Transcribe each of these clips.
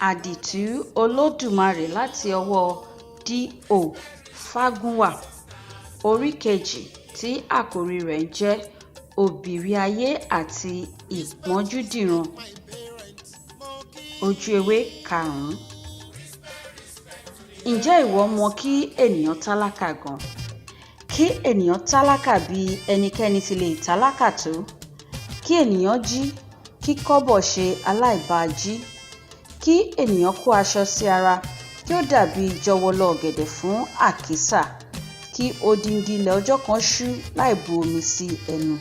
Àdììtú Olódùmarè láti ọwọ́ D.O. Fágúnwà. Orí kejì tí àkòrí rẹ̀ ń jẹ́ Òbìrí ayé àti ìpọ́njúdìran. Ojú ewé 5. Ǹjẹ́ ìwọ mọ̀ kí ènìyàn tálákà gan? Kí ènìyàn tálákà bí ẹnikẹ́ni ti lè tálákà tó? Kí ènìyàn jí kí kọ́bọ̀ ṣe aláìbáají? Kí ènìyàn kó aṣọ sí ara kí ó dàbí jọwọ́lọ́ ọ̀gẹ̀dẹ̀ fún àkísà? Kí odindi ilẹ̀ ọjọ́ kan ṣú láì bu omi sí ẹnu?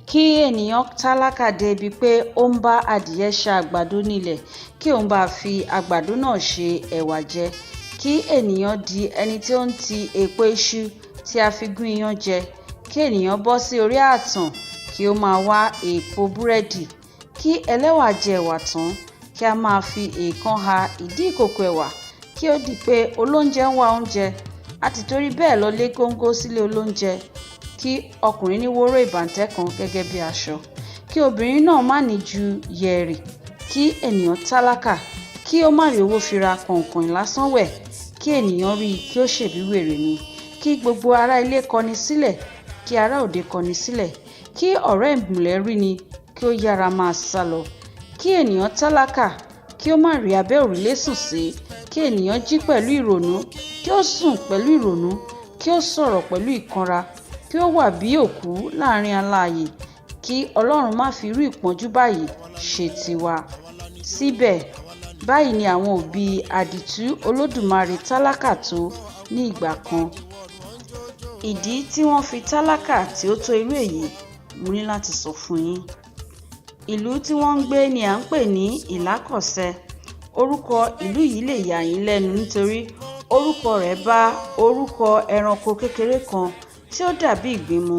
Kí ènìyàn tálákà dé ibi pé ó ń bá adìyẹ ṣa àgbàdo nílẹ̀ kí òun bá fi àgbàdo náà ṣe ẹ̀wà jẹ? Kí ènìyàn di ẹni tí ó ń ti èpo iṣu tí a fi gún iyán jẹ? Kí ènìyàn bọ́ sí orí ààtàn kí ó máa wá èpo búrẹ́dì? Kí ẹlẹ́wà jẹ ẹ̀wà tán kí a máa fi èèkàn ha ìdí ìkòkò ẹ̀wà kí ó di pé olóúnjẹ ń wá oúnjẹ àti torí bẹ́ẹ̀ lọ lé góńgó sílé olóúnjẹ? Kí ọkùnrin ní wóró ìbàǹtẹ́ kan gẹ́gẹ́ bí aṣọ? Kí obìnrin náà má ní ju yẹ̀rì? Kí ènìyàn tálákà kí ó má rí owó fi ra kànkàn lásán wẹ̀? Kí ènìyàn rí i kí ó ṣèbí wèrè ni? Kí gbogbo ará ilé kọni sílẹ̀ kí ará òde kọni sílẹ̀? Kí ọ̀rẹ́ ìmùlẹ̀ rí ni kí ó yára máa sálọ? Kí ènìyàn tálákà kí ó má rí abẹ́ òrùlé sùn sí? Kí ènìyàn jí pẹ̀lú ìrònú kí ó sùn pẹ̀lú ìrònú? Kí ó sọ̀rọ̀ pẹ̀lú ìkanra kí ó wà bí òkú láàrin alààyè? Kí Ọlọ́run má fi irú ìpọ́njú báyìí ṣe tiwa. Síbẹ̀, báyìí ni àwọn òbí àdììtú Olódùmarè tálákà tó ní ìgbà kan. Ìdí tí wọ́n fi tálákà tí ó tó irú èyí mo ní láti sọ fún yín. Ìlú tí wọ́n ń gbé ni à ń pè ní Ìlákọ̀ṣẹ. Orúkọ ìlú yìí lè yà yín lẹ́nu nítorí orúkọ rẹ̀ bá orúkọ ẹranko kékeré kan tí ó dàbí ìgbín mu.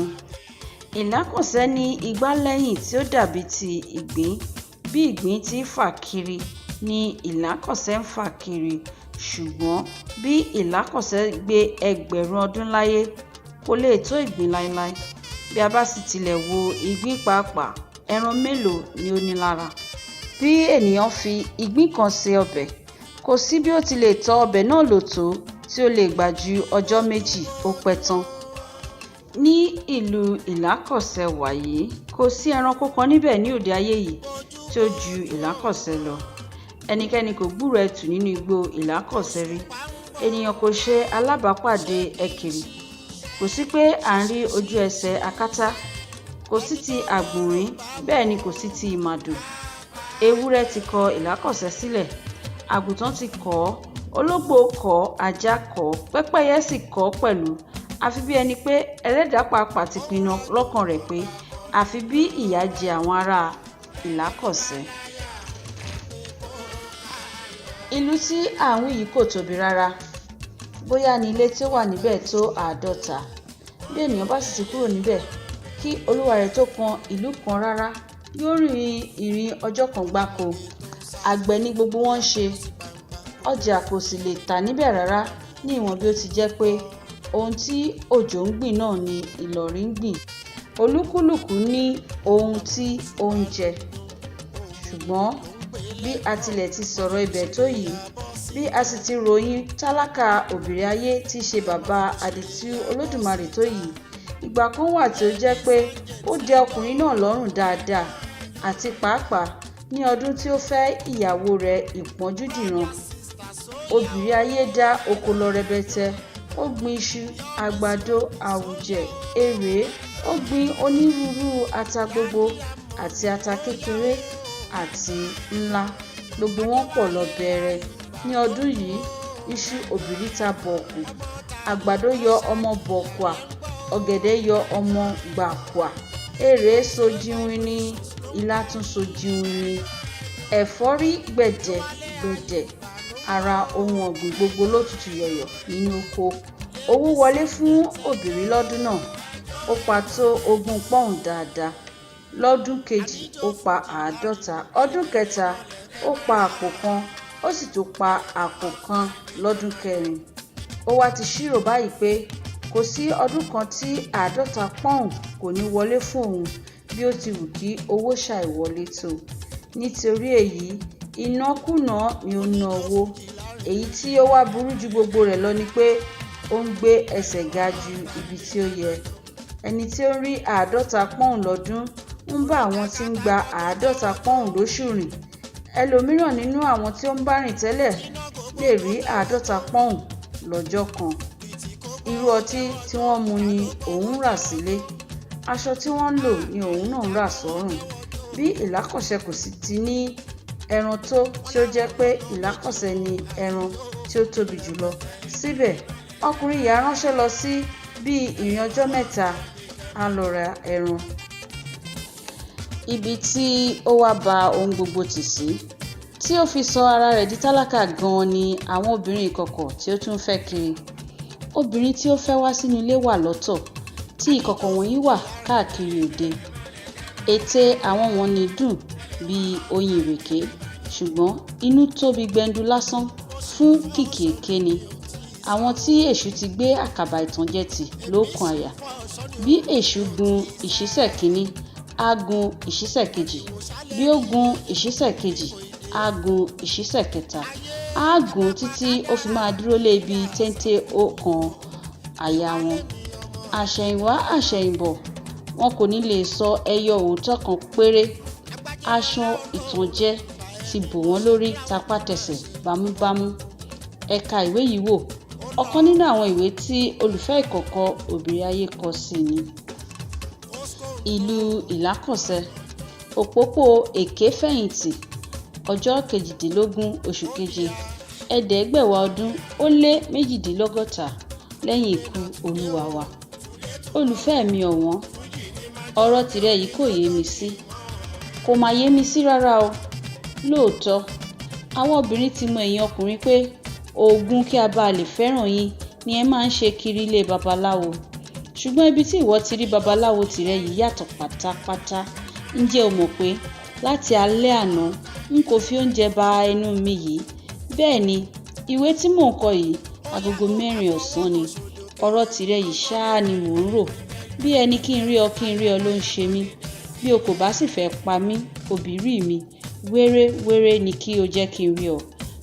Ìlákọ̀ṣẹ ní igbá lẹ́yìn tí ó dàbí ti ìgbín. Bí ìgbín ti fà kiri ni Ìlákọ̀ṣẹ ń fà kiri. Ṣùgbọ́n bí Ìlákọ̀ṣẹ gbé ẹgbẹ̀rún ọdún láyé kò lè tó ìgbín láéláé. Bí a bá sì tilẹ̀ wo ìgbín pàápàá, ẹran mélòó ni ó ní lára? Bí ènìyàn fi ìgbín kan se ọbẹ̀, kò sí bí ó ti lè tọ́ ọbẹ̀ náà lò tó tí ó lè gbà ju ọjọ́ méjì ó pẹ́ tán. Ní ìlú Ìlákọ̀ṣẹ wàyí, kò sí ẹranko kan níbẹ̀ ní òde ayé yìí tí ó ju Ìlákọ̀ṣẹ lọ. Ẹnikẹ́ni kò gbúròó ẹtù nínú igbó Ìlákọ̀ṣẹ rí. Ènìyàn kò ṣe alábàápàdé ẹkìrì. Kò sí pé à ń rí ojú ẹsẹ̀ akátá. Kò sí ti àgbọ̀nrín, bẹ́ẹ̀ ni kò sí ti ìmàdò. Ewúrẹ́ ti kọ Ìlákọ̀ṣẹ sílẹ̀. Àgùntàn ti kọ̀ ọ́. Ológbò kọ̀ ọ́, ajá kọ̀ ọ́, pẹ́pẹ́yẹ sì kọ̀ ọ́ pẹ̀lú. Àfi bí ẹni pé ẹlẹ́dàá pàápàá ti pinnu lọ́kàn rẹ̀ pé àfi bí ìyà jẹ àwọn ará Ìlákọ̀ṣẹ. Ìlú tí à ń wí yìí kò tóbi rárá. Bóyá ní ilé tí ó wà níbẹ̀ tó 50. Bí ènìyàn bá sì ti kúrò níbẹ̀, kí olúwa rẹ̀ tó kan ìlú kan rárá, yóò rin ìrìn ọjọ́ kan gbáko. Àgbẹ̀ ni gbogbo wọn ń ṣe. Ọjà kò sì lè tà níbẹ̀ rárá ní ìwọ̀n bí ó ti jẹ́ pé ohun tí òjò ń gbìn náà ni ìlọ̀rí ń gbìn. Olúkúlùkù ní ohun tí ó ń jẹ. Ṣùgbọ́n bí a tilẹ̀ ti sọ̀rọ̀ ibẹ̀ tó yìí, bí a sì ti ròyìn tálákà òbìrí ayé tí í ṣe bàbá àdììtú Olódùmarè tó yìí, ìgbà kan wà tí ó jẹ́ pé ó dẹ ọkùnrin náà lọ́rùn dáadáa, àti pàápàá ní ọdún tí ó fẹ́ ìyàwó rẹ̀ ìpọ́njúdìran. Òbìrí ayé dá oko lọ rẹpẹtẹ. Ó gbin iṣu, àgbàdo, àwùjẹ, èrè. Ó gbin onírúurú ata gbogbo àti ata kékeré àti ńlá. Gbogbo wọn pọ̀ lọ bẹ̀rẹ̀. Ní ọdún yìí, iṣu òbìrí ta bọ̀ọ̀kù. Àgbàdo yọ ọmọ bọ̀ọ̀kùà. Ọ̀gẹ̀dẹ̀ yọ ọmọ gbàkùà. Èrè so jiwinni. Ilá tún so jiwinni. Ẹ̀fọ́ rí gbẹ̀dẹ̀gbẹ̀dẹ̀. Ara ohun ọ̀gbìn gbogbo ló tutù yọ̀yọ̀ nínú oko. Owó wọlé fún òbìrí lọ́dún náà. Ó pa tó 20 pọ́ùn dáadáa. Lọ́dún kejì ó pa 50. Ọdún kẹta ó pa àpò kan. Ó sì tún pa àpò kan lọ́dún kẹrin. Ó wá ti ṣírò báyìí pé kò sí ọdún kan tí 50 pọ́ùn kò ní wọlé fún òun bí ó ti wù kí owó ṣàìwọlé tó. Nítorí èyí, ìnákúnàá ni ó ná owó. Èyí tí ó wá burú ju gbogbo rẹ̀ lọ ni pé ó ń gbé ẹsẹ̀ ga ju ibi tí ó yẹ. Ẹni tí ó ń rí 50 pọ́ùn lọ́dún ń bá àwọn tí ń gba 50 pọ́ùn lóṣù rìn. Ẹlòmíràn nínú àwọn tí ó ń bá rìn tẹ́lẹ̀ lè rí 50 pọ́ùn lọ́jọ́ kan. Irú ọtí tí wọ́n mu ni òun rà sílé. Aṣọ tí wọ́n ń lò ni òun náà ń rà sọ́rùn. Bí ìlákọ̀ṣẹ kò sì ti ní ẹran tó tí ó jẹ́ pé ìlákọ̀ṣẹ ni ẹran tí ó tóbi jùlọ, síbẹ̀ ọkùnrin yìí á ránṣẹ́ lọ sí bí ìrìn ọjọ́ 3 á lọ ra ẹran. Ibi tí ó wá ba ohun gbogbo tì sí, tí ó fi sọ ara rẹ̀ di tálákà gan-an ni àwọn obìnrin ìkọ̀kọ̀ tí ó tún fẹ́ kiri. Obìnrin tí ó fẹ́ wá sínú ilé wà lọ́tọ̀, tí ìkọ̀kọ̀ wọ̀nyí wà káàkiri òde. Ètè àwọn wọn ni dùn bí oyin ìrèké, ṣùgbọ́n inú tóbi gbẹndu lásán fún kìkì èké ni. Àwọn tí èṣù ti gbé àkàbà ìtànjẹ tì lókun àyà. Bí èṣù gun ìṣísẹ̀ kínní, á gun ìṣísẹ̀ kejì. Bí ó gun ìṣísẹ̀ kejì, á gun ìṣísẹ̀ kẹta. Á gun títí ó fi máa dúró lé ibi téńté ọkàn àyà wọn. Àṣẹ̀yìnwá àṣẹ̀yìnbọ̀, wọn kò ní lè sọ ẹyọ òótọ́ kan péré. Aṣọ ìtànjẹ ti bò wọ́n lórí tapátẹsẹ̀ bámúbámú. Ẹ ka ìwé yìí wò. Ọ̀kan nínú àwọn ìwé tí olùfẹ́ ìkọ̀kọ̀ obìnrin ayé kọ sí ni. Ìlú ìlákọ̀ṣẹ, òpópó èké fẹ̀yìntì, ọjọ́ 18 oṣù keje, 1562 lẹ́yìn ikú Olúwa wa. Olùfẹ́ mi ọ̀wọ́n, ọ̀rọ̀ tìrẹ yìí kò yé mi sí. Kò máa yé mi sí rárá o. Lóòótọ́, àwọn obìnrin ti mọ ẹ̀yin ọkùnrin pé oògùn kí a bá lè fẹ́ràn yín ni ẹ máa ń ṣe kiri ilé babaláwo. Ṣùgbọ́n ibi tí ìwọ ti rí babaláwo tìrẹ yìí yàtọ̀ pátápátá. Ǹjẹ́ o mọ̀ pé láti alẹ́ àná n kò fi oúnjẹ ba ẹnu mi yìí? Bẹ́ẹ̀ ni, ìwé tí mò ń kọ yìí agogo 4 ọ̀sán ni. Ọ̀rọ̀ tìrẹ yìí ṣáá ni mò ń rò. Bí ẹni kí n rí ọ ló ń ṣe mí. Bí o kò bá sì fẹ́ pa mí, òbírí mi, wéré ni kí o jẹ́ kí n rí ọ.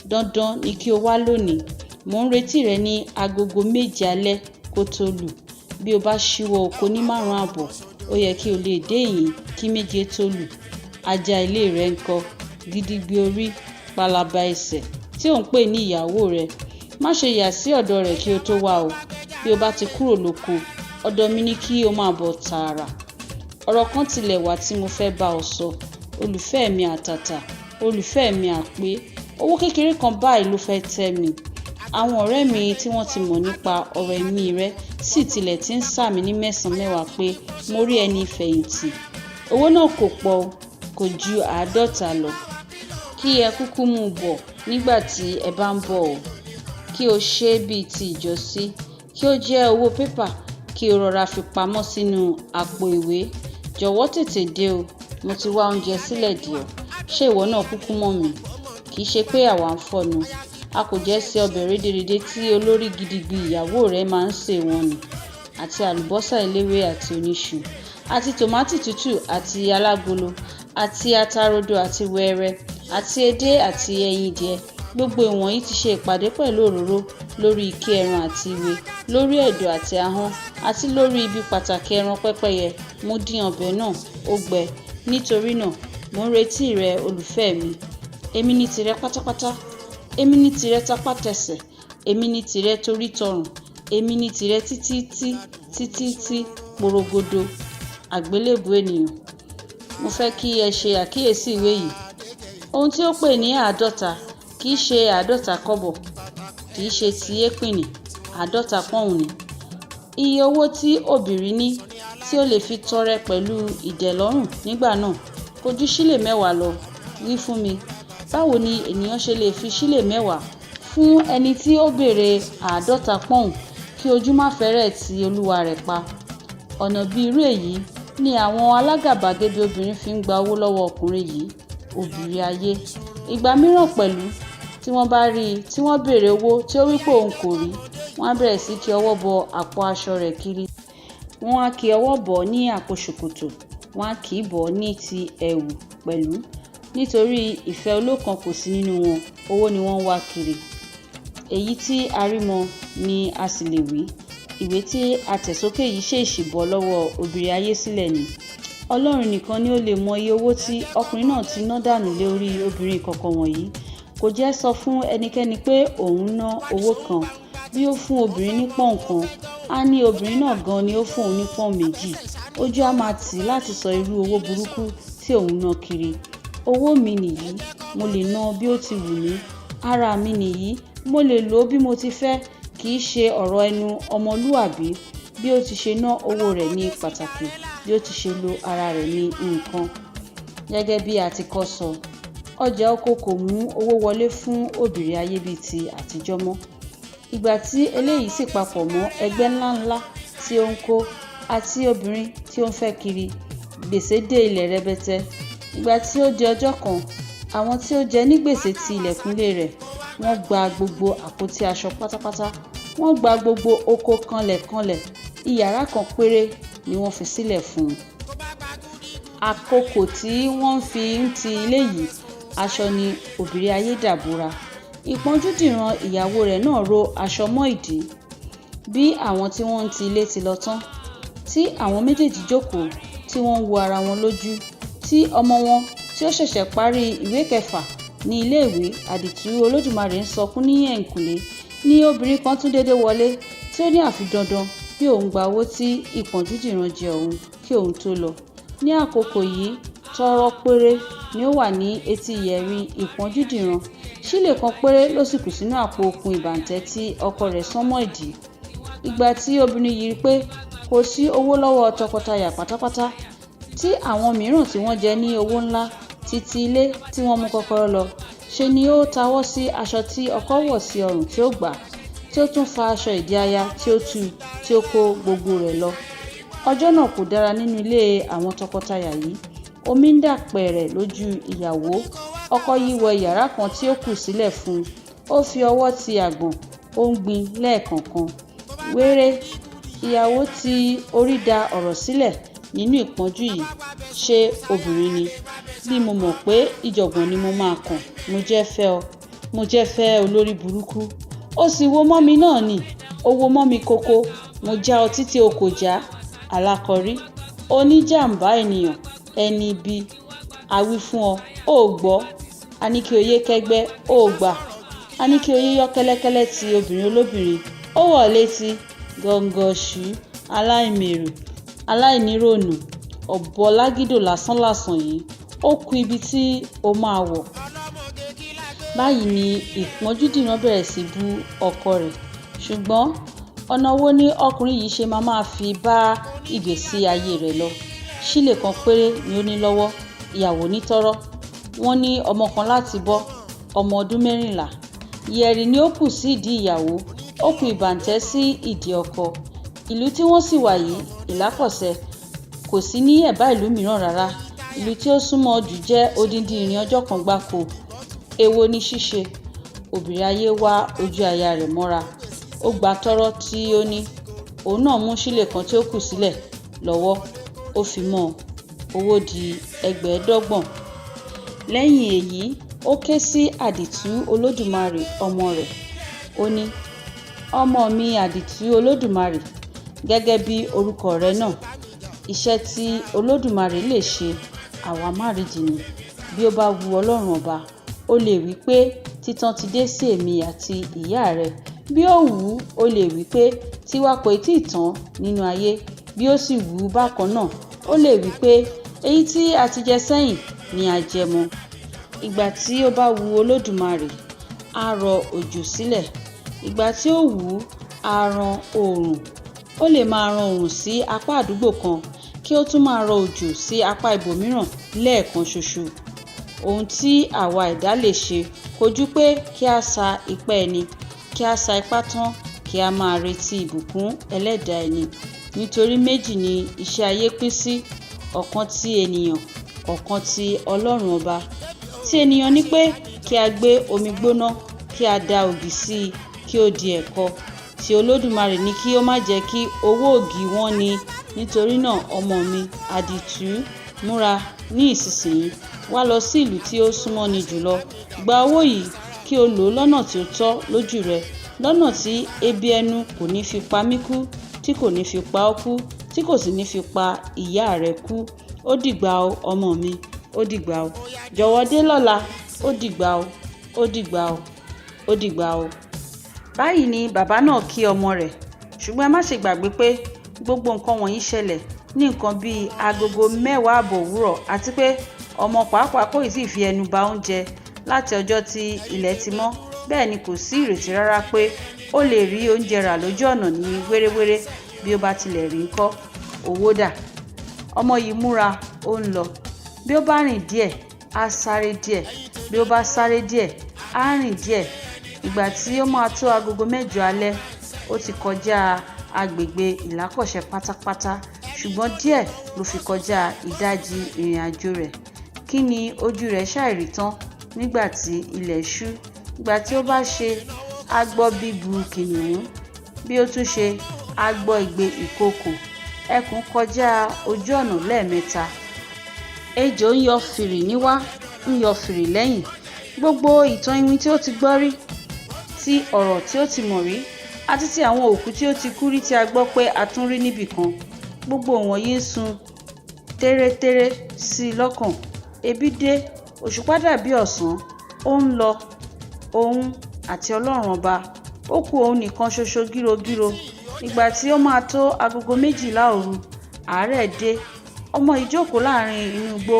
Dandan ni kí o wá lónìí. Mò ń retí rẹ ní agogo 7 alẹ́ kó tó lù. Bí o bá ṣíwọ́ oko ní 5 àbọ̀, ó yẹ kí o lè dé ìyín kí 7 tó lù. Ajá ilé rẹ ńkọ́? Gidigbi orí, palaba ẹsẹ̀ tí ò ń pè ní ìyàwó rẹ. Má ṣe yà sí ọ̀dọ̀ rẹ̀ kí o tó wá o. Bí o bá ti kúrò lóko, ọ̀dọ̀ mi ni kí o máa bọ̀ tààrà. Ọ̀rọ̀ kan tilẹ̀ wà tí mo fẹ́ bá ọ sọ. Olùfẹ́ mi àtàtà, olùfẹ́ mi àpé, owó kékeré kan báyìí ló fẹ́ tẹ́ mi. Àwọn ọ̀rẹ́ mi tí wọ́n ti mọ̀ nípa ọ̀rọ̀ ẹ̀mí rẹ sì tilẹ̀ ti ń sà mí ní 9 mẹ́wàá pé mo rí ẹni fẹ̀yìntì. Owó náà kò pọ̀, kò ju 50 lọ. Kí ẹ kúkú mú bọ̀ nígbà tí ẹ bá ń bọ̀ o. Kí o ṣe bíi ti ìjọ́sí, kí ó jẹ́ owó pépà, kí o rọra fi pamọ́ sínú àpò ìwé. Jọ̀wọ́ tètè dé o, mo ti wá oúnjẹ sílẹ̀ dè ọ́. Ṣé ìwọ náà kúkú mọ̀ mí? Kì í ṣe pé àwa ń fọ́nu. A kò jẹ́ sí ọbẹ̀ rédèrèdè tí olórí gidigbi ìyàwó rẹ̀ máa ń sè wọ́n ni. Àti àlùbọ́sà eléwé àti oníṣu, àti tòmátì tútù àti alágolo, àti ata rodo àti wẹ́rẹ́, àti edé àti ẹyin díẹ̀. Gbogbo ìwọ̀nyí ti ṣe ìpàdé pẹ̀lú òróró lórí ike ẹran àti ìwé, lórí ẹ̀dọ̀ àti ahọ́n, àti lórí ibi pàtàkì ẹran pẹ́pẹ́yẹ. Mo dín ọbẹ̀ náà, ó gbẹ. Nítorí náà, mo ń retí rẹ, olùfẹ́ mi. Èmi ni tìrẹ pátápátá. Èmi ni tìrẹ tapátẹsẹ̀. Èmi ni tìrẹ torí tọrùn. Èmi ni tìrẹ títí porogodo. Àgbélébùú ènìyàn. Mo fẹ́ kí ẹ ṣe àkíyèsí ìwé yìí. Ohun tí ó pè ní 50 kì í ṣe 50 kọ́bọ̀, kì í ṣe ti épìnì, 50 pọ́ùn ni. Iye owó tí obìnrin ní tí ó lè fi tọrẹ pẹ̀lú ìdẹ̀lọ́rùn nígbà náà kò ju sílè 10 lọ. Wí fún mi, báwo ni ènìyàn ṣe lè fi sílè 10 fún ẹni tí ó béèrè 50 pọ́ùn kí ojú má fẹ́rẹ̀ tí olúwa rẹ̀ pa? Ọ̀nà bí irú èyí ni àwọn alágàbàgebè obìnrin fi ń gba owó lọ́wọ́ ọkùnrin yìí, obìnrin ayé. Ìgbà mìíràn pẹ̀lú tí wọ́n bá rí i tí wọ́n béèrè owó tí ó wí pé òun kò rí, wọ́n á bẹ̀rẹ̀ sí kí ọwọ́ bọ àpò aṣọ rẹ̀ kiri. Wọ́n á kí ọwọ́ bọ̀ ní àpò ṣòkòtò, wọ́n á kì í bọ̀ ní ti ẹ̀wù pẹ̀lú. nítorí ìfẹ́ olókan kò sí nínú wọn, owó ni wọ́n ń wá kiri. Èyí tí a rí mọ ni a sì lè wí. Ìwé tí a tẹ̀ sókè yìí ṣèṣì bọ́ lọ́wọ́ obìnrin ayé sílẹ̀ ni. Ọlọ́run nìkan ni ó lè mọ iye owó tí ọkùnrin náà ti ná dànù lé orí obìnrin kọ̀ọ̀kan wọ̀nyí. Kò jẹ́ sọ fún ẹnikẹ́ni pé òun ná owó kan. Bí ó fún obìnrin ní pọ́ùn kan, á ní obìnrin náà gan ni ó fún òun ní pọ́ùn méjì. Ojú á máa tì í láti sọ irú owó burúkú tí òun ná kiri. Owó mi nìyí, mo lè ná bí ó ti wù mí. Ara mi nìyí, mo lè lò ó bí mo ti fẹ́. Kì í ṣe ọ̀rọ̀ ẹnu ọmọlúwàbí. Bí ó ti ṣe ná owó rẹ̀ ní pàtàkì, bí ó ti ṣe lo ara rẹ̀ ní nǹkan. Gẹ́gẹ́ bí a ti kọ́ sọ, ọjà oko kò mú owó wọlé fún obìnrin ayé bíi ti àtijọ́ mọ́. Ìgbà tí eléyìí sì papọ̀ mọ́ ẹgbẹ́ ńláńlá tí ó ń kó àti obìnrin tí ó ń fẹ́ kiri, gbèsè dé ilẹ̀ rẹpẹtẹ. Ìgbà tí ó di ọjọ́ kan, àwọn tí ó jẹ ní gbèsè ti ilẹ̀kùnlé rẹ̀, wọ́n gba gbogbo àpótí aṣọ pátápátá, wọ́n gba gbogbo oko kanlẹ̀kanlẹ̀. Ìyàrá kan péré ni wọ́n fi sílẹ̀ fún un. Àkókò tí wọ́n fi ń ti ilé yìí, aṣọ ni obìnrin ayé dàbora. Ìpọ́njú dìran ìyàwó rẹ̀ náà ro aṣọ mọ́ ìdí. Bí àwọn tí wọ́n ń ti ilé ti lọ tán, tí àwọn méjèèjì jókòó, tí wọ́n ń wo ara wọn lójú, tí ọmọ wọn tí ó ṣẹ̀ṣẹ̀ parí ìwé kẹfà ní ilé-ìwé àdìtú Olódùmarè ń sọkún ní ẹ̀yìnkùlé, ní obìnrin kan tún dédé wọlé tí ó ní àfi dandan bí òun gba owó tí ìpọ́njú dìran jẹ òun kí òun tó lọ. Ní àkókò yìí, tọ́rọ́ péré ni ó wà ní etí yẹ̀rì ìpọ́njú dìran. Ṣílè kan péré ló sì kù sínú àpò okùn ìbàǹtẹ́ tí ọkọ rẹ̀ sán mọ́ ìdí. Ìgbà tí obìnrin yìí rí pé kò sí owó lọ́wọ́ tọkọtaya pátápátá, tí àwọn mìíràn tí wọ́n jẹ ní owó ńlá títí ilé tí wọ́n mú kọ́kọ́rọ́ lọ, ṣe ni ó tawọ́ sí aṣọ tí ọkọ wọ̀ sí ọrùn tí ó gbà, tí ó tún fa aṣọ ìdí aya tí ó tú, tí ó kó gbogbo rẹ̀ lọ. Ọjọ́ náà kò dára nínú ilé àwọn tọkọtaya yìí. Omi ń dà pẹ̀rẹ̀ lójú ìyàwó. Ọkọ yìí wọ yàrá kan tí ó kù sílẹ̀ fún un. Ó fi ọwọ́ ti àgbọ̀n, ó ń gbin lẹ́ẹ̀kọ̀ọ̀kan. Wéré, ìyàwó tí orí da ọ̀rọ̀ sílẹ̀ nínú ìpọ́njú yìí. Ṣé obìnrin ni? Bí mo mọ̀ pé ìjọ̀gbọ̀n ni mo máa kàn, mo jẹ́ fẹ́ ọ. Mo jẹ́ fẹ́ olórí burúkú. Ó sì wo mọ́ mi náà ni. Ó wo mọ́ mi koko. Mo já ọ títí o kò já. Alákọ̀rí. Oníjàmbá ènìyàn. Ẹni ibi. A wí fún ọ. Ó gbọ́. A ní kí o yé kẹ́gbẹ́. Ó gbà. A ní kí o yé yọ́ kẹ́lẹ́kẹ́lẹ́ ti obìnrin olóbìnrin. Ó wọ̀ létí. Gọ̀ǹgọ̀ṣù. Aláìmèrò. Aláìníròònù. Ọ̀bọ lágídò lásánlàsàn yìí. Ó kù ibi tí o máa wọ̀. Báyìí ni ìpọ́njú dìran bẹ̀rẹ̀ sí bú ọkọ rẹ̀. Ṣùgbọ́n ọ̀nà wo ni ọkùnrin yìí ṣe máa fi bá ìgbésí ayé rẹ̀ lọ? Ṣílè kan péré ni ó ní lọ́wọ́. Ìyàwó ní tọ́rọ́. Wọ́n ní ọmọ kan láti bọ́, ọmọ ọdún 14. Yẹ̀rì ni ó kù sí ìdí ìyàwó. Ó kù ìbàǹtẹ́ sí ìdí ọkọ. Ìlú tí wọ́n sì wà yìí, Ìlákọ̀ṣẹ́, kò sí ní ẹ̀bá ìlú mìíràn rárá. Ìlú tí ó súnmọ́ jù jẹ́ odindi ìrìn ọjọ́ kan gbáko. Èwo ni ṣíṣe? Obìnrin ayé wá ojú aya rẹ̀ mọ́ra. Ó gba tọ́rọ́ tí ó ní. Òun náà mú ṣílè kan tí ó kù sílẹ̀ lọ́wọ́. Ó fi mọ́ owó di 25. Lẹ́yìn èyí, ó ké sí àdìtú Olódùmarè ọmọ rẹ̀. Ó ní, ọmọ mi àdìtú Olódùmarè, gẹ́gẹ́ bí orúkọ rẹ náà, iṣẹ́ tí Olódùmarè lè ṣe àwa márìdì ni. Bí ó bá wu Ọlọ́run ọba, ó lè wí pé títàn ti dé sí èmi àti ìyá rẹ. Bí ó wù ú, ó lè wí pé tiwa kò tíì tán nínú ayé. Bí ó sì wù ú bákan náà, ó lè wí pé èyí tí a ti jẹ sẹ́yìn ni a jẹ mọ́. Ìgbà tí ó bá wu Olódùmarè, á rọ òjò sílẹ̀. Ìgbà tí ó wù ú, á ran oòrùn. Ó lè máa ran oòrùn sí apá àdúgbò kan kí ó tún máa rọ òjò sí apá ibòmíràn lẹ́ẹ̀kan ṣoṣo. Ohun tí àwa ẹ̀dá lè ṣe kò ju pé kí a sa ipá ẹni, kí a sa ipá tán, kí a máa retí ìbùkún ẹlẹ́dàá ẹni. Nítorí méjì ni iṣẹ́ ayé pín sí, ọ̀kan ti ènìyàn, ọ̀kan ti Ọlọ́run ọba. Tí ènìyàn ní pé kí a gbé omi gbóná, kí a da ògì sí i, kí ó di ẹ̀kọ. Tí Olódùmarè ní kí ó má jẹ́ kí owó ògì wọ́n ni. Nítorí náà, ọmọ mi àdìtú, múra ní ìsinsìnyí wá lọ sí ìlú tí ó súnmọ́ ni jùlọ. Gba owó yìí kí o lò ó lọ́nà tí ó tọ́ lójú rẹ, lọ́nà tí ebi ẹnu kò ní fi pa mí kú, tí kò ní fi pa ọ́ kú, tí kò sì ní fi pa ìyá rẹ kú. Ó dìgbà o, ọmọ mi, ó dìgbà o. Jọ̀wọ́ dé lọ́la, ó dìgbà o, ó dìgbà o, ó dìgbà o. Báyìí ni bàbá náà kí ọmọ rẹ̀, ṣùgbọ́n ẹ má ṣe gbàgbé pé gbogbo nǹkan wọ̀nyí ṣẹlẹ̀ ní nǹkan bíi agogo 10:00 òwúrọ̀ àti pé ọmọ pàápàá kò sì fi ẹnu ba oúnjẹ láti ọjọ́ tí ilẹ̀ ti mọ́. Bẹ́ẹ̀ ni kò sí ìrètí rárá pé ó lè rí oúnjẹ rà lójú ọ̀nà ní wéréwéré. Bí ó bá tilẹ̀ rí ńkọ́, owó dà. Ọmọ yìí múra, ó ń lọ. Bí ó bá rìn díẹ̀, á sáré díẹ̀. Bí ó bá sáré díẹ̀, á rìn díẹ̀. Ìgbà tí ó máa tó agogo 6 alẹ́, ó ti kọjá agbègbè Ìlákọ̀ṣẹ́ pátápátá, ṣùgbọ́n díẹ̀ ló fi kọjá ìdajì ìrìn àjò rẹ̀. Kí ni ojú rẹ̀ ṣàìrí tán nígbà tí ilẹ̀ ṣú? Ìgbà tí ó bá ṣe, á gbọ́ bíbu kìnìún. Bí ó tún ṣe, á gbọ́ igbe ìkookò. Ẹkùn kọjá ojú ọ̀nà lẹ́ẹ̀mẹ́ta. Ejò ń yọ fìrì níwá, ń yọ fìrì lẹ́yìn. Gbogbo ìtàn iwin tí ó ti gbọ́ rí, ti ọ̀rọ̀ tí ó ti mọ̀ rí, àti ti àwọn òkú tí ó ti kú rí tí a gbọ́ pé a tún rí níbì kan. Gbogbo wọ̀nyí ń sun térétéré sí i lọ́kàn. Ebi dé, òṣùpá dàbí ọ̀sán, ó ń lọ, òun àti Ọlọ́run ọba. Ó kù òun nìkan ṣoṣo gírogíro. Ìgbà tí ó máa tó agogo 12 òru, àárẹ̀ dé. Ọmọ yìí jókòó láàrin inú igbó,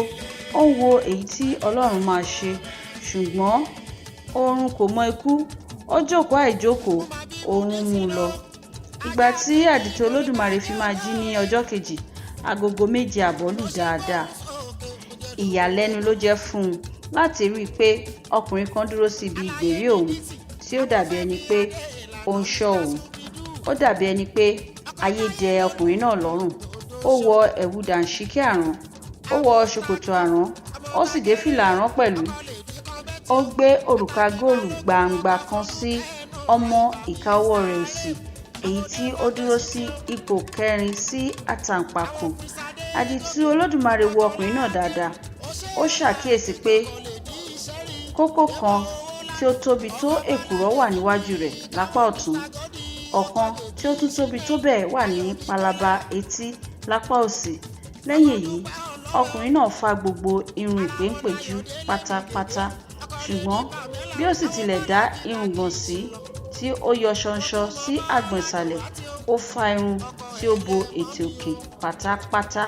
ó ń wo èyí tí Ọlọ́run máa ṣe. Ṣùgbọ́n oorun kò mọ ikú, ó jókòó àìjókòó, oorun mú un lọ. Ìgbà tí àdìtú Olódùmarè fi máa jí ní ọjọ́ kejì, agogo 7:30 lù dáadáa. Ìyàlẹ́nu ló jẹ́ fún un láti rí i pé ọkùnrin kan dúró sí ibi ìgbèrí òun tí ó dàbí ẹni pé ó ń ṣọ́ òun. Ó dàbí ẹni pé ayé dẹ ọkùnrin náà lọ́rùn. Ó wọ ẹ̀wù dàńṣíkí àrán, ó wọ ṣòkòtò àrán, ó sì dé fìlà àrán pẹ̀lú. Ó gbé òrùka góòlù gbàǹgbà kan sí ọmọ ìka ọwọ́ rẹ̀ òsì, èyí tí ó dúró sí ipò 4 sí àtàǹpàkò. Àdìtú Olódùmarè wo ọkùnrin náà dáadáa. Ó ṣàkíyèsí pé kókó kan tí ó tóbi tó èkùrọ́ wà níwájú rẹ̀ lápá ọ̀tún. Ọ̀kan tí ó tún tóbi tó bẹ́ẹ̀ wà ní palaba etí lápá òsì. Lẹ́yìn èyí, ọkùnrin náà fá gbogbo irun ìpéǹpéjú pátápátá. Ṣùgbọ́n bí ó sì tilẹ̀ dá irùngbọ̀n sí tí ó yọ ṣọnṣọ sí àgbọ̀n ìsàlẹ̀, ó fá irun tí ó bo ètè òkè pátápátá.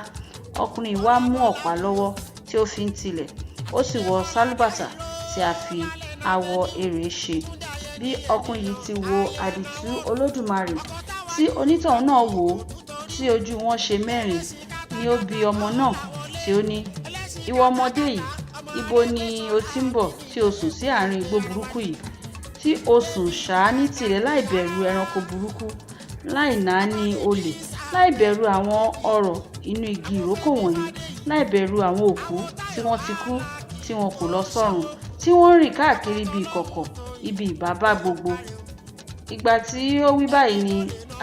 Ọkùnrin wá mú ọ̀pá lọ́wọ́ tí ó fi ń tilẹ̀. Ó sì wọ sálúbàtà tí a fi awọ erè ṣe. Bí ọkùnrin yìí ti wo àdìtú Olódùmarè, tí onítọ̀hún náà wò ó, tí ojú wọn ṣe mẹ́rin, ni ó bi ọmọ náà tí ó ní, "Ìwọ ọmọdé yìí, ibo ni o ti ń bọ̀ tí o sùn sí àárín igbó burúkú yìí, tí o sùn ṣáá ní tirẹ̀ láì bẹ̀rù ẹranko burúkú, láì náání olè, láì bẹ̀rù àwọn ọ̀rọ̀ inú igi ìrókò wọ̀nyí, láì bẹ̀rù àwọn òkú tí wọ́n ti kú tí wọn kò lọ sọ́run, tí wọ́n rìn káàkiri ibi ìkọ̀kọ̀, ibi ìbábá gbogbo." Ìgbà tí ó wí báyìí ni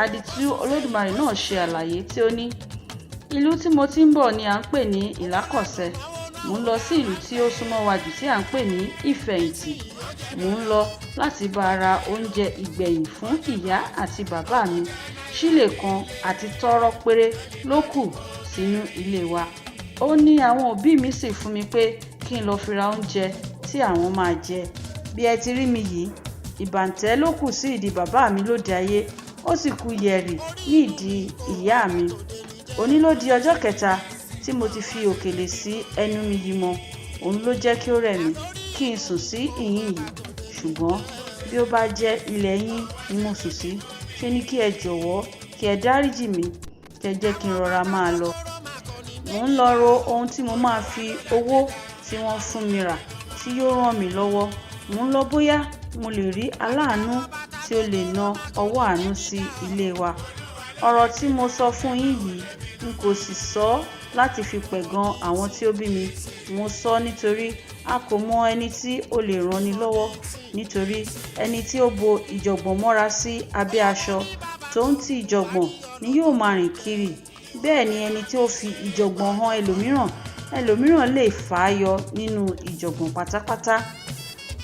àdìtú Olódùmarè náà ṣe àlàyé tí ó ní, "Ìlú tí mo ti ń bọ̀ ni à ń pè ní Ìlákọ̀ṣẹ́. Mò ń lọ sí ìlú tí ó súnmọ́ wa jù tí à ń pè ní Ìfẹ̀yìntì. Mò ń lọ láti bá ra oúnjẹ ìgbẹ̀yìn fún ìyá àti bàbá mi. Sílè kan àti tọ́rọ́ péré ló kù sínú ilé wa. Ó ní àwọn òbí mi sì fún mi pé kí n lọ fi ra oúnjẹ tí àwọn máa jẹ. Bí ẹ ti rí mi yìí, ìbàǹtẹ́ ló kù sí ìdí bàbá mi lóde ayé, ó sì kù yẹ̀rì ní ìdí ìyá mi. Òní ló di ọjọ́ kẹta tí mo ti fi òkèlè sí ẹnu mi yìí mọ́. Òun ló jẹ́ kí ó rẹ̀ mí kí n sùn sí ìhín yìí. Ṣùgbọ́n bí ó bá jẹ́ ilẹ̀ yín ni mo sùn sí, ṣe ni kí ẹ jọ̀wọ́ kí ẹ dáríjì mí, kí ẹ jẹ́ kí n rọra máa lọ. Mò ń lọ ro ohun tí mo máa fi owó tí wọ́n fún mi rà tí yóò ràn mí lọ́wọ́. Mò ń lọ bóyá mo lè rí aláàánú tí ó lè na ọwọ́ àánú sí ilé wa. Ọ̀rọ̀ tí mo sọ fún yín yìí n kò sì sọ láti fi pẹ̀gàn àwọn tí ó bí mi. Mo sọ nítorí a kò mọ ẹni tí ó lè ràn ni lọ́wọ́. Nítorí ẹni tí ó bo ìjọ̀gbọ̀n mọ́ra sí abẹ́ aṣọ tó ń ti ìjọ̀gbọ̀n ni yóò máa rìn kiri. Bẹ́ẹ̀ ni ẹni tí ó fi ìjọ̀gbọ̀n hàn ẹlòmíràn ẹlòmíràn lè fà á yọ nínú ìjọ̀gbọ̀n pátápátá.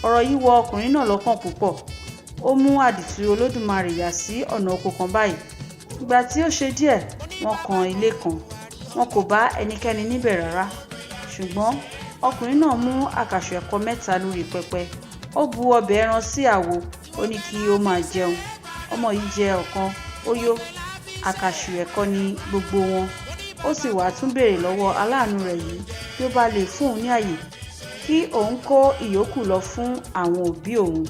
Ọ̀rọ̀ yìí wọ ọkùnrin náà lọ́kàn púpọ̀. Ó mú àdìtú Olódùmarè yà sí ọ̀nà oko kan báyìí. Ìgbà tí ó ṣe díẹ̀, wọ́n kan ilé kan. Wọn kò bá ẹnikẹ́ni níbẹ̀ rárá. Ṣùgbọ́n ọkùnrin náà mú àkàsọ̀ ẹ̀kọ 3 lórí pẹpẹ. Ó bu ọbẹ̀ ẹran sí àwo. Ó ní kí ó máa jẹun. Ọmọ yìí jẹ ọ̀kan, ó yó. Àkàsọ̀ ẹ̀kọ ni gbogbo wọn. Ó sì wá tún béèrè lọ́wọ́ aláàánú rẹ̀ yìí bí ó bá lè fún òun ní àyè kí òun kó ìyókù lọ fún àwọn òbí òun.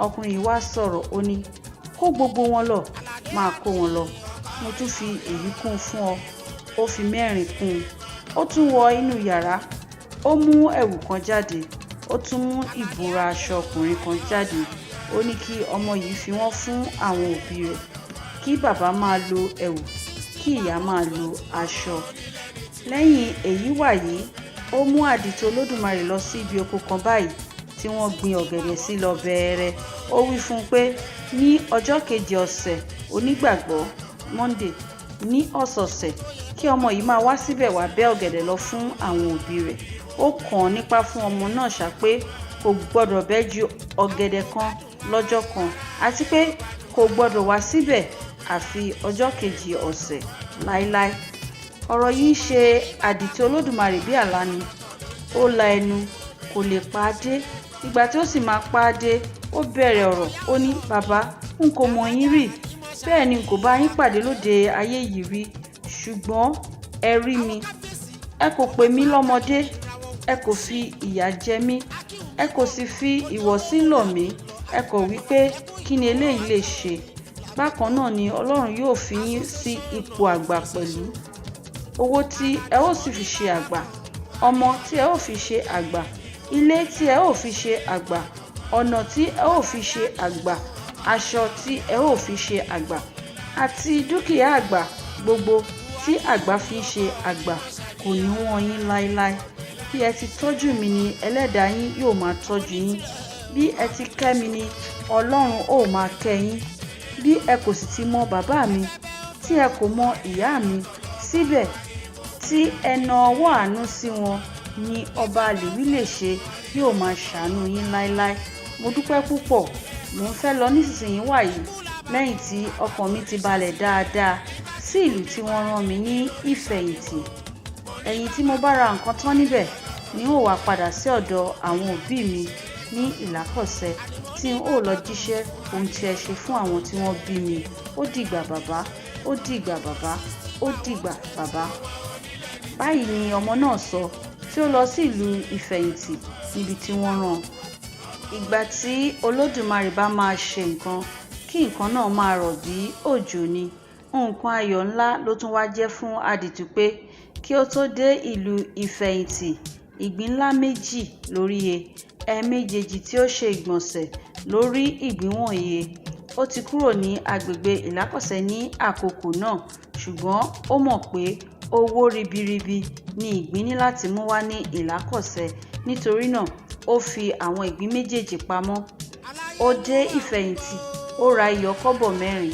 Ọkùnrin yìí wá sọ̀rọ̀, ó ní, kó gbogbo wọn lọ, máa kó wọn lọ. Mo tún fi èyí kún fún ọ. Ó fi 4 kún un. Ó tún wọ inú yàrá. Ó mú ẹ̀wù kan jáde. Ó tún mú ìbora aṣọ ọkùnrin kan jáde. Ó ní kí ọmọ yìí fi wọ́n fún àwọn òbí rẹ̀. Kí bàbá máa lo ẹ̀wù, kí ìyá máa lo aṣọ. Lẹ́yìn èyí wàyí, ó mú àdìtú Olódùmarè lọ sí ibi oko kan báyìí tí wọ́n gbin ọ̀gẹ̀dẹ̀ sí lọ bẹ̀rẹ̀. Ó wí fún un pé ní ọjọ́ kejì ọ̀sẹ̀ onígbàgbọ́, Monday, ní ọ̀sọ̀ọ̀sẹ̀, kí ọmọ yìí máa wá síbẹ̀ wá bẹ́ ọ̀gẹ̀dẹ̀ lọ fún àwọn òbí rẹ̀. Ó kàn án nípa fún ọmọ náà ṣá pé kò gbọ́dọ̀ bẹ́ ju ọ̀gẹ̀dẹ̀ kan lọ́jọ́ kan àti pé kò gbọ́dọ̀ wá síbẹ̀ àfi ọjọ́ kejì ọ̀sẹ̀ láíláí. Ọ̀rọ̀ yìí ṣe àdìtú Olódùmarè bí àlá ni. Ó la ẹnu, kò lè pa á dé. Ìgbà tí ó sì máa pa á dé, ó bẹ̀rẹ̀ ọ̀rọ̀. Ó ní, bàbá, n kò mọ̀ yín rí. Bẹ́ẹ̀ ni n kò bá yín pàdé lóde ayé yìí rí. Ṣùgbọ́n ẹ rí mi. Ẹ kò pè mí lọ́mọdé. Ẹ kò fi ìyà jẹ mí. Ẹ kò sì fi ìwọ̀sí lọ̀ mí. Ẹ kò wí pé kí ni eléyìí lè ṣe. Bákan náà ni Ọlọ́run yóò fi yín sí ipò àgbà pẹ̀lú. Owó tí ẹ ó sì fi ṣe àgbà. Ọmọ tí ẹ ó fi ṣe àgbà. Ilé tí ẹ ó fi ṣe àgbà. Ọ̀nà tí ẹ ó fi ṣe àgbà. Aṣọ tí ẹ ó fi ṣe àgbà. Àti dúkìá àgbà gbogbo tí àgbà fi ṣe àgbà kò ní wọ́n yín láíláí. Bí ẹ ti tọ́jú mi ni ẹlẹ́dàá yín yóò máa tọ́jú yín. Bí ẹ ti kẹ́ mi ni Ọlọ́run ó máa kẹ́ yín. Bí ẹ kò sì ti mọ bàbá mi, tí ẹ kò mọ ìyá mi, síbẹ̀ tí ẹ na ọwọ́ àánú sí wọn ni ọba Léwí lè ṣe yóò máa ṣàánú yín láíláí. Mo dúpẹ́ púpọ̀. Mo ń fẹ́ lọ nísinsìnyí wàyí lẹ́yìn tí ọkàn mi ti balẹ̀ dáadáa sí ìlú tí wọ́n rán mi ní ìfẹ̀yìntì. Ẹ̀yìn tí mo bá ra nǹkan tán níbẹ̀ ni ó wá padà sí ọ̀dọ̀ àwọn òbí mi ní Ìlákọ̀ṣẹ tí n ó lọ jíṣẹ́ ohun tí ẹ ṣe fún àwọn tí wọ́n bí mi. Ó dìgbà bàbá, ó dìgbà bàbá, ó dìgbà bàbá. Báyìí ni ọmọ náà sọ tí ó lọ sí ìlú ìfẹ̀yìntì níbi tí wọ́n rán. Ìgbà tí Olódùmarè bá máa ṣe nǹkan, kí nǹkan náà máa rọ̀ bí òjò ni. Nǹkan ayọ̀ ńlá ló tún wá jẹ́ fún àdìtú pé kí ó tó dé ìlú ìfẹ̀yìntì, ìgbín ńlá 2 lórí ẹ̀ẹ̀méjèèjì tí ó ṣe ìgbọ̀nsẹ̀ lórí ìgbín wọ̀nyí. Ó ti kúrò ní agbègbè Ìlákọ̀ṣẹ ní àkókò náà, ṣùgbọ́n ó mọ̀ pé owó ribiribi ni ìgbín ní láti mú wá ní Ìlákọ̀ṣẹ. Nítorí náà, ó fi àwọn ìgbín méjèèjì pamọ́. Ó dé ìfẹ̀yìntì, ó ra iyọ̀ kọ́bọ̀ 4,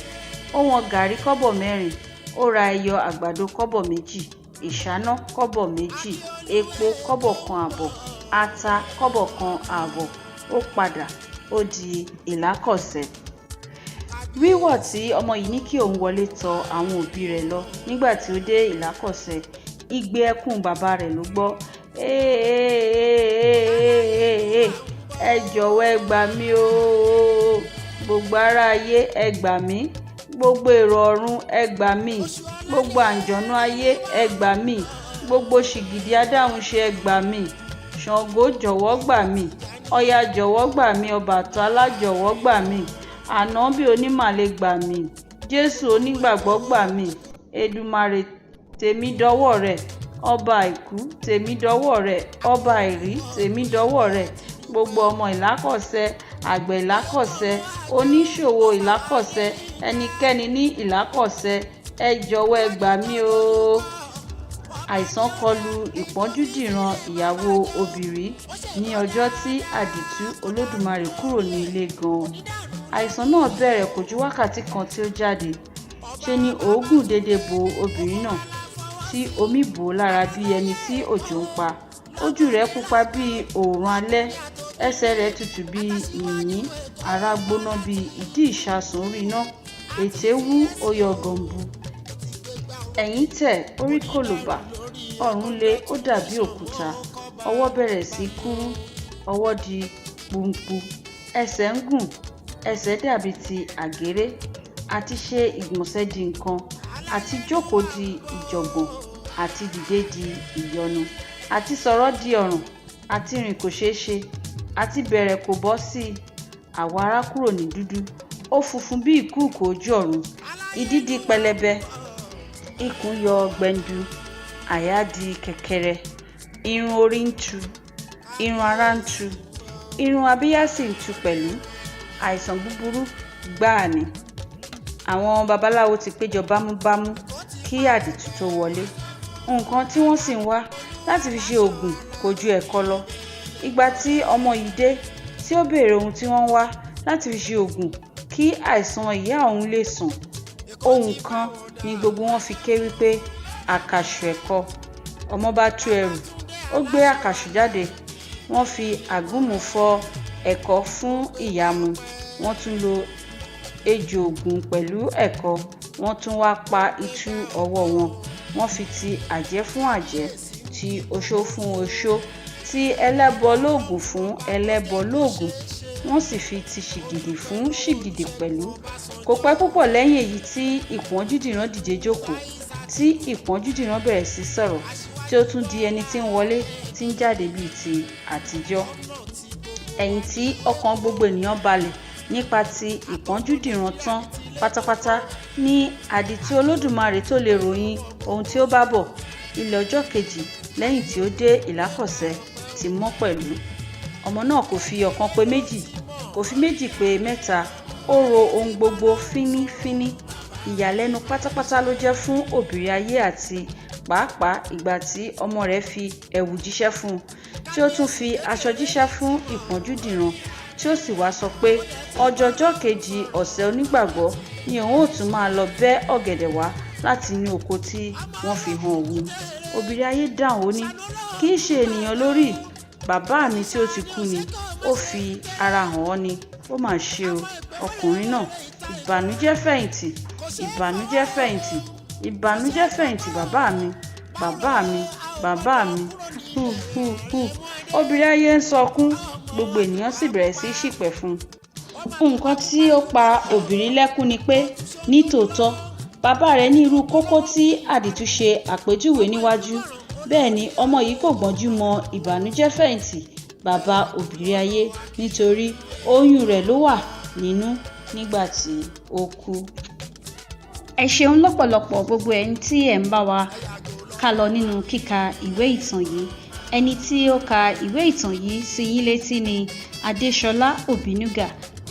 ó wọn gàrí kọ́bọ̀ 4, ó ra ẹyọ àgbàdo kọ́bọ̀ 2, ìṣáná kọ́bọ̀ 2, epo kọ́bọ̀ 1.5, ata kọ́bọ̀ 1.5. Ó padà, ó di Ìlákọ̀ṣẹ. Wíwọ̀ tí ọmọ yìí ní kí òun wọlé tọ̀ àwọn òbí rẹ̀ lọ nígbà tí ó dé Ìlákọ̀ṣẹ, igbe ẹkún bàbá rẹ̀ ló gbọ́. Ẹ jọ̀wọ́ ẹ gbà mí o. Gbogbo ará ayé ẹ gbà mí. Gbogbo èrò ọ̀run ẹ gbà mí. Gbogbo àǹjọ̀nú ayé ẹ gbà mí. Gbogbo ṣìgìdì adáhunṣe ẹ gbà mí. Ṣàngó jọ̀wọ́ gbà mí. Ọya jọ̀wọ́ gbà mí. Ọbàtálá jọ̀wọ́ gbà mí. Ànábì onímàle gbà mí. Jésù onígbàgbọ́ gbà mí. Èdùmàrè tèmi dọwọ́ rẹ̀. Ọba àìkú tèmi dọwọ́ rẹ̀. Ọba àìrí tèmi dọwọ́ rẹ̀. Gbogbo ọmọ Ìlákọ̀ṣẹ, àgbẹ̀ Ìlákọ̀ṣẹ, oníṣòwò Ìlákọ̀ṣẹ, ẹnikẹ́ni ní Ìlákọ̀ṣẹ, ẹ jọ̀wọ́ ẹ gbà mí o. Àìsàn kọlù ìpọ́njúdìran ìyàwó Obìrí ní ọjọ́ tí àdìtú Olódùmarè kúrò ní ilé gan-an. Àìsàn náà bẹ̀rẹ̀ kò ju wákàtí kan tí ó jáde. Ṣe ni òógùn dédé bo obìnrin náà tí omi bò lára bí ẹni tí òjò ń pa. Ojú rẹ̀ pupa bí òòrùn alẹ́, ẹsẹ̀ rẹ̀ tutù bí yìnyín, ara gbóná bí ìdí ìṣasùn orí iná, ètè wú, ó yọ gọ̀ǹbù, ẹ̀yìn tẹ̀, orí kòlòbà, ọrùn le, ó dàbí òkúta, ọwọ́ bẹ̀rẹ̀ sí kúrú, ọwọ́ di pùmpù, ẹsẹ̀ ń gùn, ẹsẹ̀ dàbí ti àgéré, àti ṣe ìgbọ̀nsẹ̀ di nǹkan, àti jókòó di ìjọ̀gbọ̀n, àti dìde di ìyọnu, àti sọ̀rọ̀ di ọ̀ràn, àti rìn kò ṣeé ṣe, àti bẹ̀rẹ̀ kò bọ́ sí i. Àwọ̀ ara kúrò ní dúdú, ó funfun bí ìkùukù ojú ọ̀run, ìdí di pẹlẹbẹ, ikùn yọ gbẹndu, àyà di kẹ̀kẹ̀rẹ̀, irun orí ń tu, irun ara ń tu, irun abíyá sì ń tu pẹ̀lú. Àìsàn búburú gbáà ni. Àwọn babaláwo ti péjọ bámúbámú kí àdìtú tó wọlé. Nǹkan tí wọ́n sì ń wá láti fi ṣe oògùn kò ju ẹ̀kọ lọ. Ìgbà tí ọmọ yìí dé tí ó béèrè ohun tí wọ́n ń wá láti fi ṣe oògùn kí àìsàn ìyá òun lè sàn, ohun kan ni gbogbo wọn fi ké wípé àkàṣù ẹ̀kọ. Ọmọ bá tú ẹrù, ó gbé àkàṣù jáde. Wọ́n fi àgúnmu fọ ẹ̀kọ fún ìyá mu. Wọ́n tún lo ejò ògùn pẹ̀lú ẹ̀kọ. Wọ́n tún wá pa itú ọwọ́ wọn. Wọ́n fi ti àjẹ́ fún àjẹ́, ti oṣó fún oṣó, ti ẹlẹ́bọ lóògùn fún ẹlẹ́bọ lóògùn. Wọ́n sì fi ti ṣìgìdì fún ṣìgìdì pẹ̀lú. Kò pẹ́ púpọ̀ lẹ́yìn èyí tí ìpọ́njúdìran dìde jókòó, tí ìpọ́njúdìran bẹ̀rẹ̀ sí sọ̀rọ̀, tí ó tún di ẹni tí ń wọlé, tí ń jáde bíi ti àtijọ́. Ẹ̀yìn tí ọkàn gbogbo ènìyàn balẹ̀ nípa ti ìpọ́njúdìran tán pátápátá ní àdìtú Olódùmarè tó lè ròyìn ohun tí ó bá bọ̀. Ilẹ̀ ọjọ́ kejì lẹ́yìn tí ó dé Ìlákọ̀sẹ̀ ti mọ́ pẹ̀lú. Ọmọ náà kò fi ọ̀kan pé méjì, kò fi méjì pé mẹ́ta, ó ro ohun gbogbo fínífíní. Ìyàlẹ́nu pátápátá ló jẹ́ fún òbírí ayé àti pàápàá ìgbà tí ọmọ rẹ̀ fi ẹ̀wù jíṣẹ́ fún un, tí ó tún fi aṣọ jíṣẹ́ fún ìpọ́njúdìran, tí ó sì wá sọ pé ọjọ́jọ́ kejì ọ̀sẹ̀ onígbàgbọ́ ni òun ó tún máa lọ bẹ́ ọ̀gẹ̀dẹ̀ wá láti inú oko tí wọ́n fi hàn òun. Òbírí ayé dáhùn ó ní, kì í ṣe ènìyàn lórí, bàbá mi tí ó ti kú ni, ó fi ara hàn ọ́ ni. Ó mà ṣe o, ọkùnrin náà, ìbànújẹ́ fẹ̀yìntì, ìbànújẹ́ fẹ̀yìntì, ìbànújẹ́ fẹ̀yìntì bàbá mi, bàbá mi, bàbá mi. Òbírí ayé ń sọkún, gbogbo ènìyàn sì bẹ̀rẹ̀ sí ṣìpẹ̀ fún un. Nǹkan tí ó pa òbírí lẹ́kún ni pé ní tòótọ́ bàbá rẹ̀ ní irú kókó tí àdìtú ṣe àpèjúwe níwájú. Bẹ́ẹ̀ ni ọmọ yìí kò gbọ́njú mọ ìbànújẹ́ fẹ̀yìntì bàbá òbírí ayé, nítorí oyún rẹ̀ ló wà nínú nígbà tí ó kú. Ẹ ṣeun lọ́pọ̀lọpọ̀ gbogbo ẹ̀yin tí ẹ̀ ń bá wa ká lọ nínú kíka ìwé ìtàn yìí. Ẹni tí ó ka ìwé ìtàn yìí sí yín létí ni Adéṣọlá Òbínúgà,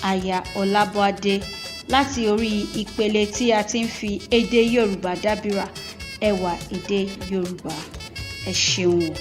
aya Ọlábọ̀adé, láti orí ìpele tí a ti ń fi èdè Yorùbá dábìrà, ẹwà èdè Yorùbá. Ẹ ṣeun o.